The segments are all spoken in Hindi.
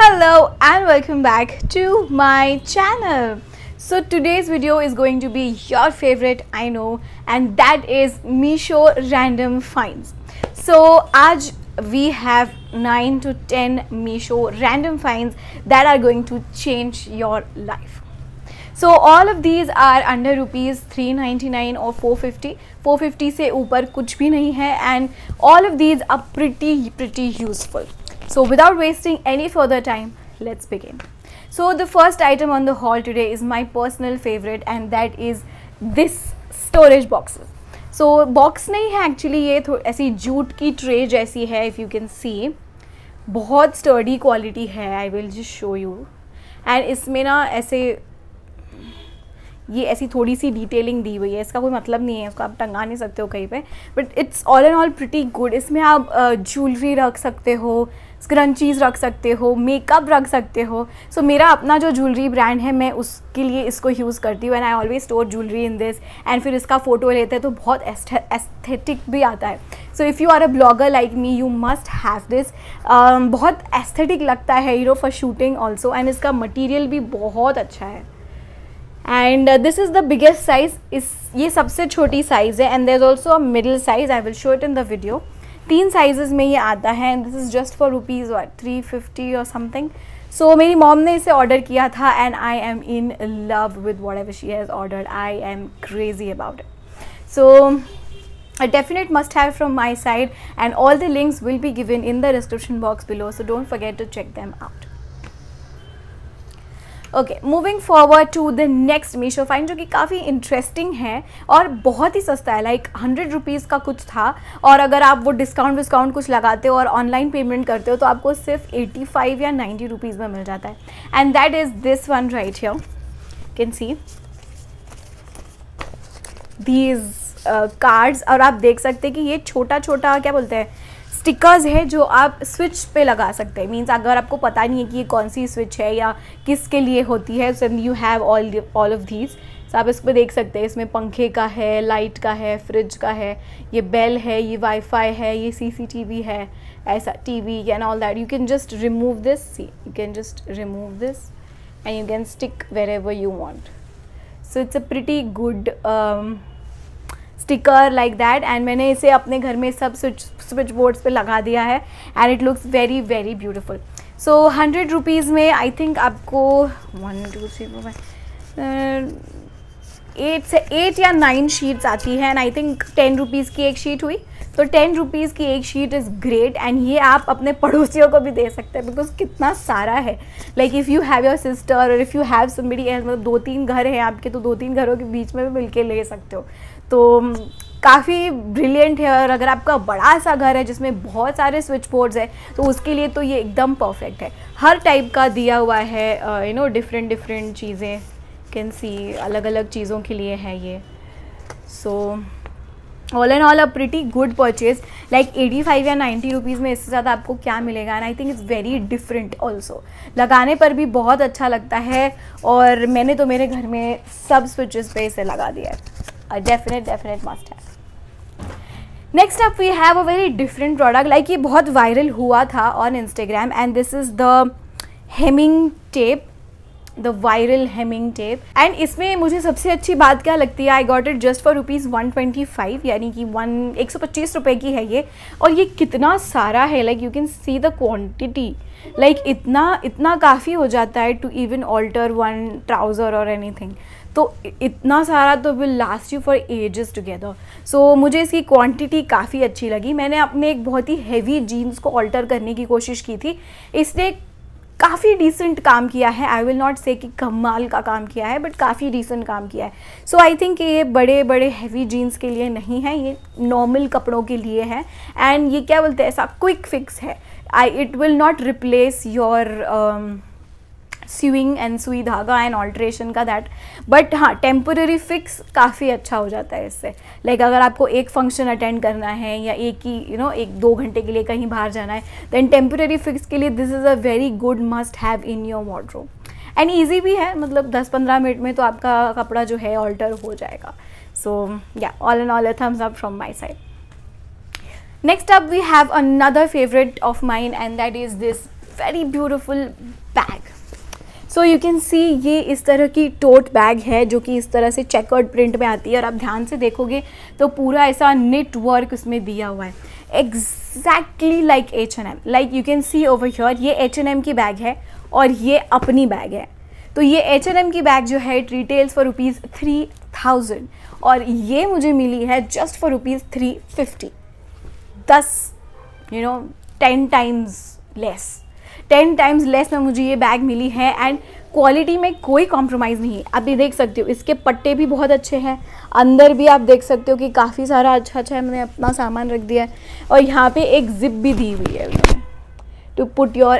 Hello and welcome back to my channel. So today's video is going to be your favorite, I know, and that is Meesho random finds. So आज we have 9 to 10 Meesho random finds that are going to change your life. So all of these are under rupees 399 or 450. 450 से ऊपर कुछ भी नहीं है and all of these are pretty useful. So without wasting any further time, let's begin. So the first item on the haul today is my personal favorite and that is this storage boxes. So box नहीं है actually, ये ऐसी जूट की ट्रे जैसी है. If you can see, बहुत sturdy quality है. I will just show you. And इसमें ना ऐसे ये ऐसी थोड़ी सी डिटेलिंग दी हुई है. इसका कोई मतलब नहीं है, उसको आप टंगा नहीं सकते हो कहीं पे, but it's all and all pretty good. इसमें आप ज्वेलरी रख सकते हो, स्क्रंचीज़ रख सकते हो, मेकअप रख सकते हो. सो मेरा अपना जो ज्वेलरी ब्रांड है, मैं उसके लिए इसको यूज़ करती हूँ and I always store jewellery in this. And फिर इसका फ़ोटो लेते हैं तो बहुत एस्थेटिक भी आता है. So if you are a blogger like me, you must have this. बहुत एस्थेटिक लगता है फॉर शूटिंग ऑल्सो. एंड इसका मटीरियल भी बहुत अच्छा है. And this is the biggest size. ये सबसे छोटी साइज़ है. And there is also a middle size. I will show it in the video. 3 sizes में ये आता है. And this is just for rupees 350 और समथिंग. सो मेरी मॉम ने इसे ऑर्डर किया था and I am in love with what ever she has ordered. I am crazy about it. So a definite must have from my side and all the links will be given in the description box below, so don't forget to check them out. Okay, moving forward to the next Meesho find, जो कि काफ़ी इंटरेस्टिंग है और बहुत ही सस्ता है. लाइक 100 रुपीज़ का कुछ था और अगर आप वो डिस्काउंट कुछ लगाते हो और ऑनलाइन पेमेंट करते हो तो आपको सिर्फ 85 या 90 रुपीज़ में मिल जाता है. And that is this one right here. Can see these cards. और आप देख सकते हैं कि ये छोटा छोटा क्या बोलते हैं, स्टिकर्स है जो आप स्विच पे लगा सकते हैं. मीन्स अगर आपको पता नहीं है कि ये कौन सी स्विच है या किसके लिए होती है, so you have all of these. So आप इस पर देख सकते हैं, इसमें पंखे का है, लाइट का है, फ्रिज का है, ये बेल है, ये वाईफाई है, ये CCTV है, ऐसा TV and all that. You can just remove this. See, you can just remove this and you can stick wherever you want. So it's a pretty good sticker like that. And मैंने इसे अपने घर में सब स्विच बोर्ड्स पे लगा दिया है and it looks very very beautiful. So 100 rupees में आई थिंक आपको 1 2 3 4 5 8 या 9 शीट्स आती है. एंड आई थिंक 10 रुपीज़ की एक शीट हुई, तो 10 रुपीज़ की एक शीट इज़ ग्रेट. एंड ये आप अपने पड़ोसियों को भी दे सकते हैं बिकॉज कितना सारा है. Like if you have your sister और if you have somebody else, मतलब 2-3 घर हैं आपके, तो 2-3 घरों के बीच में भी मिलके ले सकते हो. तो काफ़ी ब्रिलियंट है. और अगर आपका बड़ा सा घर है जिसमें बहुत सारे स्विच बोर्ड्स है तो उसके लिए तो ये एकदम परफेक्ट है. हर टाइप का दिया हुआ है, डिफरेंट चीज़ें. कैन सी अलग अलग चीज़ों के लिए है ये. So all and all a pretty good purchase. Like 85 या 90 रुपीज़ में इससे ज़्यादा आपको क्या मिलेगा. And I think it's very different also. लगाने पर भी बहुत अच्छा लगता है और मैंने तो मेरे घर में सब स्विचेस पे इसे लगा दिया है. A definite must have. Next up we have a very different product. Like ये बहुत वायरल हुआ था on Instagram and this is the hemming tape, the viral hemming tape. and इसमें मुझे सबसे अच्छी बात क्या लगती है, I got it just for rupees 125, यानी कि 125 रुपये की है ये. और ये कितना सारा है, like you can see the quantity. like इतना काफ़ी हो जाता है to even alter one trouser or anything. तो इतना सारा तो will last you for ages together. So मुझे इसकी क्वांटिटी काफ़ी अच्छी लगी. मैंने अपने एक बहुत ही हैवी जीन्स को ऑल्टर करने की कोशिश की थी. इसने काफ़ी डिसेंट काम किया है. आई विल नॉट से कि कमाल का काम किया है, बट काफ़ी डिसेंट काम किया है. सो आई थिंक ये बड़े बड़े हैवी जीन्स के लिए नहीं है, ये नॉर्मल कपड़ों के लिए है. एंड ये क्या बोलते हैं, ऐसा क्विक फिक्स है. It will not replace your sewing and सुई धागा एंड ऑल्ट्रेशन का दैट, बट हाँ टेम्पोररी फिक्स काफ़ी अच्छा हो जाता है इससे. लाइक अगर आपको एक फंक्शन अटेंड करना है या एक ही 1-2 घंटे के लिए कहीं बाहर जाना है, देन टेम्पोररी फिक्स के लिए this is a very good must have in your wardrobe. And easy भी है, मतलब 10-15 मिनट में तो आपका कपड़ा जो है ऑल्टर हो जाएगा. सो या all and all a thumbs up from my side. Next up we have another favorite of mine and that is this very beautiful bag. So you can see ये इस तरह की टोट बैग है जो कि इस तरह से चेकर्ड प्रिंट में आती है, और आप ध्यान से देखोगे तो पूरा ऐसा निट वर्क उसमें दिया हुआ है, exactly like H&M। Like you can see over here, ये H&M की बैग है और ये अपनी बैग है। तो ये H&M की बैग जो है इट रिटेल्स फॉर ₹3000 और ये मुझे मिली है जस्ट फॉर ₹350। 10 टाइम्स लेस में मुझे ये बैग मिली है, एंड क्वालिटी में कोई कॉम्प्रोमाइज़ नहीं है। आप ये देख सकते हो इसके पट्टे भी बहुत अच्छे हैं, अंदर भी आप देख सकते हो कि काफ़ी सारा अच्छा है, मैंने अपना सामान रख दिया है, और यहाँ पे एक जिप भी दी हुई है to put your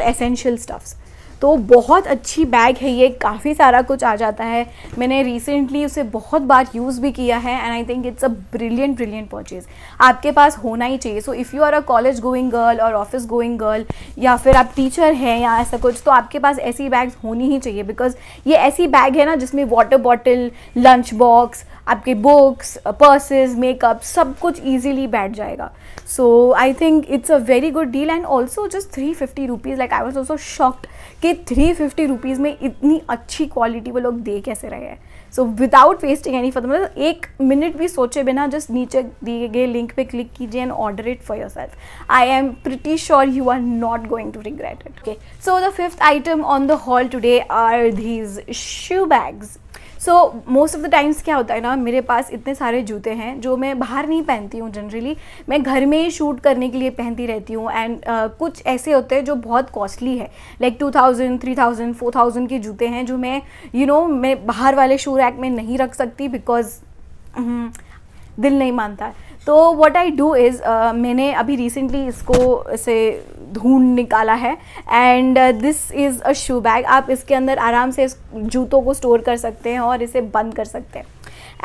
essential stuffs. तो बहुत अच्छी बैग है ये, काफ़ी सारा कुछ आ जाता है। मैंने रिसेंटली उसे बहुत बार यूज़ भी किया है, and I think it's a brilliant purchase. आपके पास होना ही चाहिए। So if you are a college going girl और ऑफिस गोइंग गर्ल, या फिर आप टीचर हैं या ऐसा कुछ, तो आपके पास ऐसी बैग्स होनी ही चाहिए, बिकॉज ये ऐसी बैग है ना जिसमें वाटर बॉटल, लंच बॉक्स, आपके बुक्स, पर्सेस, मेकअप सब कुछ ईजिली बैठ जाएगा। So I think it's a very good deal, and also just 350 rupees. Like I was also shocked कि 350 रुपीज़ में इतनी अच्छी क्वालिटी वो लोग दे कैसे रहे हैं। So without wasting any further, मतलब 1 मिनट भी सोचे बिना जस्ट नीचे दिए गए लिंक पे क्लिक कीजिए and order it for yourself. I am pretty sure you are not going to regret it. Okay, so the 5th item on the haul today are these shoe bags. So most of the times क्या होता है ना, मेरे पास इतने सारे जूते हैं जो मैं बाहर नहीं पहनती हूँ जनरली, मैं घर में ही शूट करने के लिए पहनती रहती हूँ, एंड कुछ ऐसे होते हैं जो बहुत कॉस्टली है, लाइक 2000, 3000, 4000 के जूते हैं जो मैं मैं बाहर वाले शू रैक में नहीं रख सकती, बिकॉज दिल नहीं मानता है। तो व्हाट आई डू इज़, मैंने अभी रिसेंटली इसको इसे ढूंढ निकाला है, and this is a shoe bag. आप इसके अंदर आराम से इस जूतों को स्टोर कर सकते हैं और इसे बंद कर सकते हैं,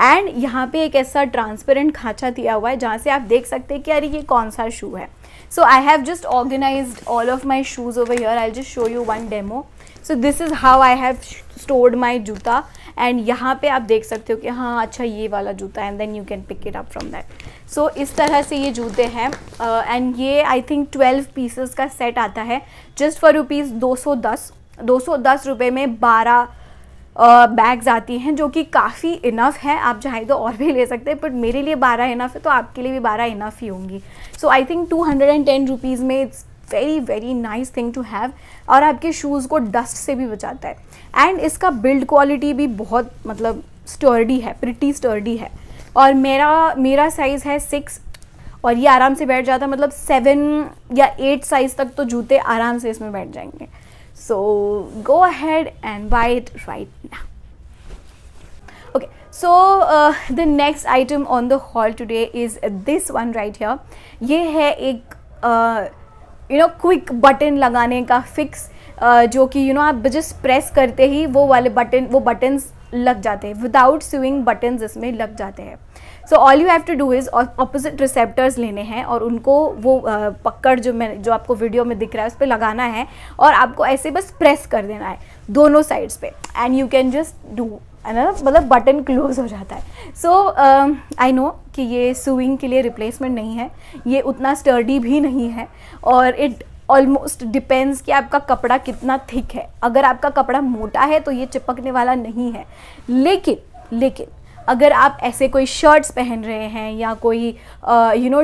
एंड यहाँ पे एक ऐसा ट्रांसपेरेंट खांचा दिया हुआ है जहाँ से आप देख सकते हैं कि अरे ये कौन सा शू है। So I have just organised all of my shoes over here. I just show you one demo. So this is how I have stored my जूता, एंड यहाँ पे आप देख सकते हो कि हाँ अच्छा ये वाला जूता है, and then you can pick it up from that. So इस तरह से ये जूते हैं, एंड ये आई थिंक 12 पीसेस का सेट आता है जस्ट फॉर ₹210 रुपये में 12 बैग्स आती हैं, जो कि काफ़ी इनफ है। आप चाहे तो और भी ले सकते हैं, बट मेरे लिए 12 इनफ है, तो आपके लिए भी 12 इनफ ही होंगी। सो आई थिंक 210 रुपीज़ में it's very nice thing to have, और आपके शूज़ को डस्ट से भी बचाता है, एंड इसका बिल्ड क्वालिटी भी बहुत मतलब स्टर्डी है, प्रिटी स्टर्डी है। और मेरा साइज़ है 6 और ये आराम से बैठ जाता है, मतलब 7 या 8 साइज़ तक तो जूते आराम से इसमें बैठ जाएंगे। So go ahead and buy it right now. Okay, so the next item on the haul today is this one right here. ये है एक क्विक बटन लगाने का फिक्स, जो कि आप जस्ट प्रेस करते ही वो बटन्स लग जाते हैं, विदाउट स्विंग बटन्स इसमें लग जाते हैं। So all you have to do is opposite receptors लेने हैं और उनको वो पकड़ जो आपको वीडियो में दिख रहा है उस पर लगाना है, और आपको ऐसे बस प्रेस कर देना है दोनों साइड्स पे, and you can just do, मतलब बटन क्लोज हो जाता है। सो आई नो कि ये स्विंग के लिए रिप्लेसमेंट नहीं है, ये उतना स्टर्डी भी नहीं है, और इट ऑलमोस्ट डिपेंड्स कि आपका कपड़ा कितना थिक है। अगर आपका कपड़ा मोटा है तो ये चिपकने वाला नहीं है, लेकिन अगर आप ऐसे कोई शर्ट्स पहन रहे हैं या कोई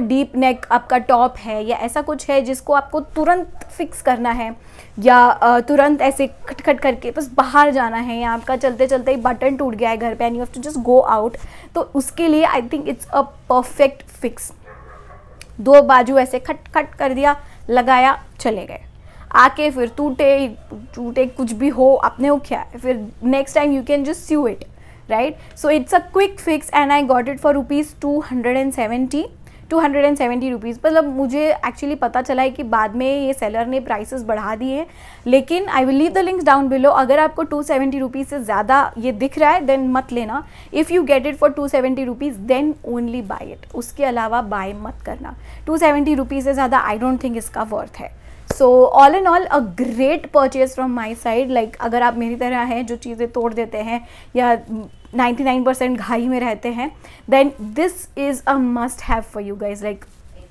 डीप नेक आपका टॉप है या ऐसा कुछ है जिसको आपको तुरंत फिक्स करना है, या तुरंत ऐसे खटखट करके बस बाहर जाना है, या आपका चलते चलते ही बटन टूट गया है घर पे and you have to just go out, तो उसके लिए I think it's a perfect fix. 2 बाजू ऐसे खट कर दिया, लगाया, चले गए, आके फिर टूटे कुछ भी हो, अपने हो क्या है, फिर next time you can just sew it, right. So it's a quick fix and I got it for ₹270 rupees. मतलब मुझे एक्चुअली पता चला है कि बाद में ये सेलर ने प्राइसेस बढ़ा दिए हैं, लेकिन I will leave the links down below. अगर आपको 270 रुपीज़ से ज़्यादा ये दिख रहा है देन मत लेना। If you get it for 270 rupees then only buy it, उसके अलावा बाय मत करना। 270 रुपीज़ से ज़्यादा आई डोंट थिंक इसका वर्थ है। So all in all a great purchase from my side. Like अगर आप मेरी तरह हैं जो चीज़ें तोड़ देते हैं या 99% घाई में रहते हैं, then this is a must have for you guys. Like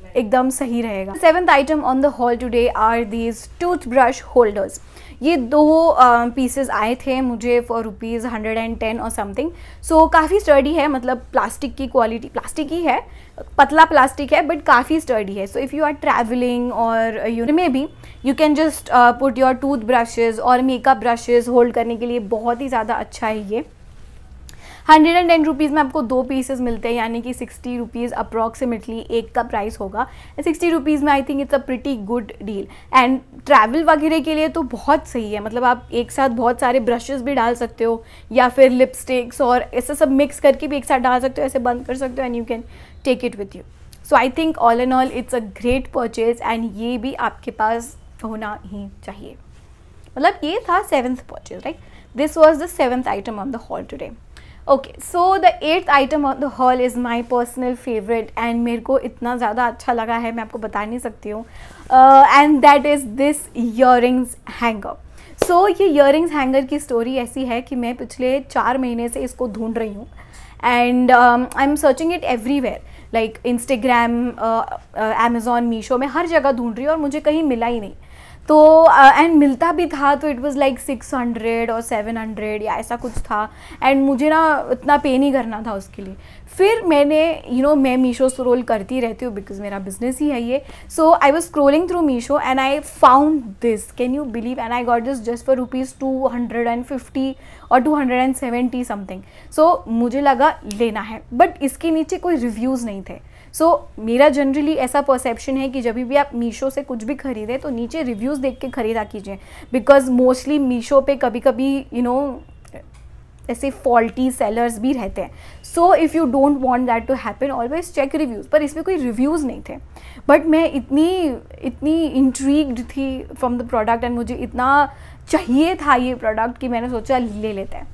एकदम सही रहेगा। 7th item on the haul today are these toothbrush holders. ये 2 पीसेस आए थे मुझे फॉर ₹110 और समथिंग। सो काफ़ी स्टर्डी है, मतलब प्लास्टिक की क्वालिटी, प्लास्टिक ही है, पतला प्लास्टिक है बट काफ़ी स्टर्डी है। So if you are travelling और यू में भी you can just put your tooth brushes और मेकअप ब्रशेज़ होल्ड करने के लिए बहुत ही ज़्यादा अच्छा है ये। 110 रुपीज़ में आपको 2 पीसेस मिलते हैं, यानी कि 60 रुपीज़ अप्रॉक्सीमेटली एक का प्राइस होगा। 60 रुपीज़ में I think it's a pretty good deal and travel वगैरह के लिए तो बहुत सही है। मतलब आप एक साथ बहुत सारे ब्रशेस भी डाल सकते हो या फिर लिपस्टिक्स और ऐसे सब मिक्स करके भी एक साथ डाल सकते हो, ऐसे बंद कर सकते हो and you can take it with you. So I think all and all it's a great purchase and ये भी आपके पास होना ही चाहिए। मतलब ये था 7th purchase, right? This was the 7th item on the haul today. Okay, so the 8th item on the hall is my personal favourite and मेरे को इतना ज़्यादा अच्छा लगा है, मैं आपको बता नहीं सकती हूँ। And that is this earrings hanger. So ये ईयरिंग्स हैंगर की स्टोरी ऐसी है कि मैं पिछले 4 महीने से इसको ढूंढ रही हूँ and I am searching it everywhere, like Instagram, Amazon, Meesho में हर जगह ढूंढ रही हूँ और मुझे कहीं मिला ही नहीं। तो एंड मिलता भी था तो इट वाज लाइक 600 और 700 या ऐसा कुछ था एंड मुझे ना इतना पे नहीं करना था उसके लिए। फिर मैंने मैं मीशो स्क्रॉल करती रहती हूँ बिकॉज मेरा बिजनेस ही है ये। So I was scrolling through Meesho and I found this, can you believe, and I got this just for ₹250 और 270 समथिंग। सो मुझे लगा लेना है, बट इसके नीचे कोई रिव्यूज़ नहीं थे। सो मेरा जनरली ऐसा परसेप्शन है कि जब भी आप मीशो से कुछ भी खरीदें तो नीचे रिव्यूज़ देख के ख़रीदा कीजिए, बिकॉज मोस्टली मीशो पे कभी कभी ऐसे फॉल्टी सेलर्स भी रहते हैं। So if you don't want that to happen always check reviews, पर इसमें कोई रिव्यूज़ नहीं थे। बट मैं इतनी इंट्रीग्ड थी फ्रॉम द प्रोडक्ट एंड मुझे इतना चाहिए था ये प्रोडक्ट कि मैंने सोचा ले लेते हैं,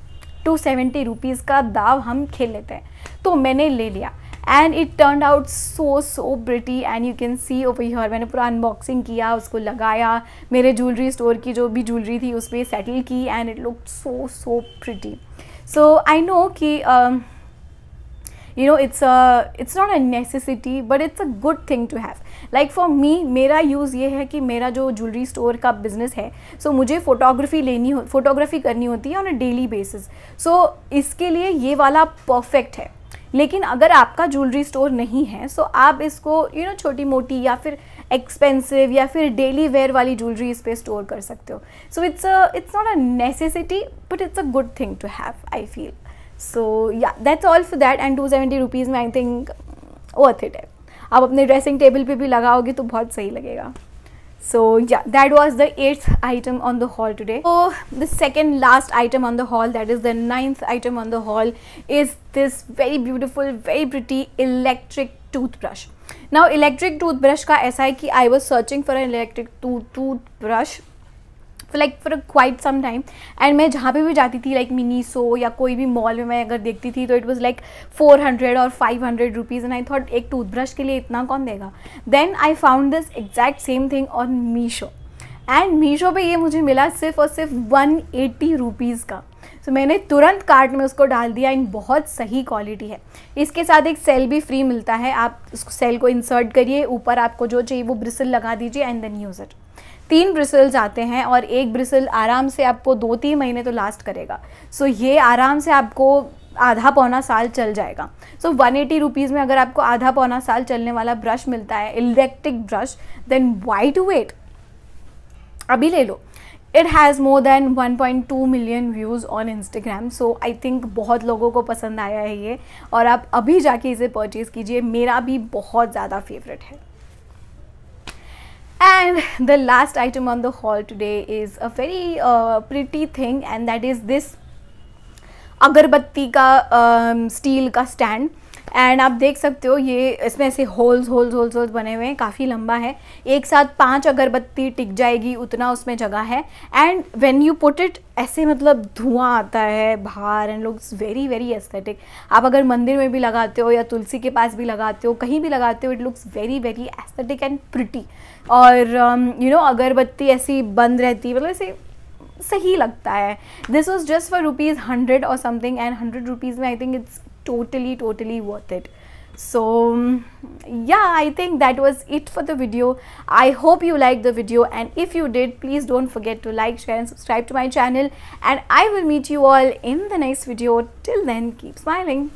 270 रुपीज़ का दाव हम खेल लेते हैं। तो मैंने ले लिया and it turn out so pretty and you can see over here. मैंने पूरा अनबॉक्सिंग किया, उसको लगाया, मेरे ज्वेलरी स्टोर की जो भी ज्वेलरी थी उस पर सेटल की and it looked so pretty. So I know कि it's not a necessity but it's a good thing to have. Like for me, मेरा यूज़ ये है कि मेरा जो ज्वेलरी स्टोर का बिज़नेस है, सो मुझे फ़ोटोग्राफी करनी होती है ऑन अ डेली बेसिस। सो इसके लिए ये वाला परफेक्ट है। लेकिन अगर आपका ज्वेलरी स्टोर नहीं है सो आप इसको छोटी मोटी या फिर एक्सपेंसिव या फिर डेली वेयर वाली ज्वेलरी इस पर स्टोर कर सकते हो। So it's not a necessity but it's a good thing to have, I feel. So yeah that's all for that and 270 rupees में आई थिंक वर्थ इट है। आप अपने ड्रेसिंग टेबल पे भी लगाओगे तो बहुत सही लगेगा। So yeah, that was the 8th item on the haul today. So the second last item on the haul, that is the 9th item on the haul, is this very beautiful, very pretty electric toothbrush. Now electric toothbrush का ऐसा है कि I was searching for an electric toothbrush for quite some time and मैं जहाँ पे भी जाती थी लाइक मिनीसो या कोई भी मॉल में मैं अगर देखती थी तो इट वाज लाइक 400 और 500 रुपीज़ एंड आई थॉट एक टूथब्रश के लिए इतना कौन देगा। Then I found this exact same thing on Meesho and Meesho पे ये मुझे मिला सिर्फ और सिर्फ 180 रुपीज़ का। तो मैंने तुरंत कार्ट में उसको डाल दिया एंड बहुत सही क्वालिटी है। इसके साथ एक सेल भी फ्री मिलता है, आप उसको सेल को इंसर्ट करिए, ऊपर आपको जो चाहिए वो ब्रिसल लगा दीजिए and then use it. 3 bristles आते हैं और एक ब्रिसल आराम से आपको 2-3 महीने तो लास्ट करेगा। सो ये आराम से आपको आधा पौना साल चल जाएगा। सो 180 रुपीज़ में अगर आपको आधा पौना साल चलने वाला ब्रश मिलता है, electric brush, then why to wait, अभी ले लो। It has more than 1.2 million views on Instagram. So I think बहुत लोगों को पसंद आया है ये और आप अभी जाके इसे परचेज़ कीजिए, मेरा भी बहुत ज़्यादा फेवरेट है। And the last item on the haul today is a very pretty thing and that is this अगरबत्ती का स्टील का स्टैंड। एंड आप देख सकते हो ये इसमें ऐसे होल्स बने हुए हैं, काफ़ी लंबा है। एक साथ 5 अगरबत्ती टिक जाएगी उतना उसमें जगह है and when you put it ऐसे मतलब धुआं आता है बाहर and looks very very aesthetic. आप अगर मंदिर में भी लगाते हो या तुलसी के पास भी लगाते हो, कहीं भी लगाते हो, it looks very very aesthetic and pretty. और अगरबत्ती ऐसी बंद रहती है, मतलब ऐसे सही लगता है। दिस वॉज जस्ट फॉर ₹100 और समथिंग एंड 100 रुपीज़ में I think it's totally worth it. So yeah, I think that was it for the video. I hope you liked the video, and if you did, please don't forget to like, share and subscribe to my channel, and I will meet you all in the next video. Till then, keep smiling.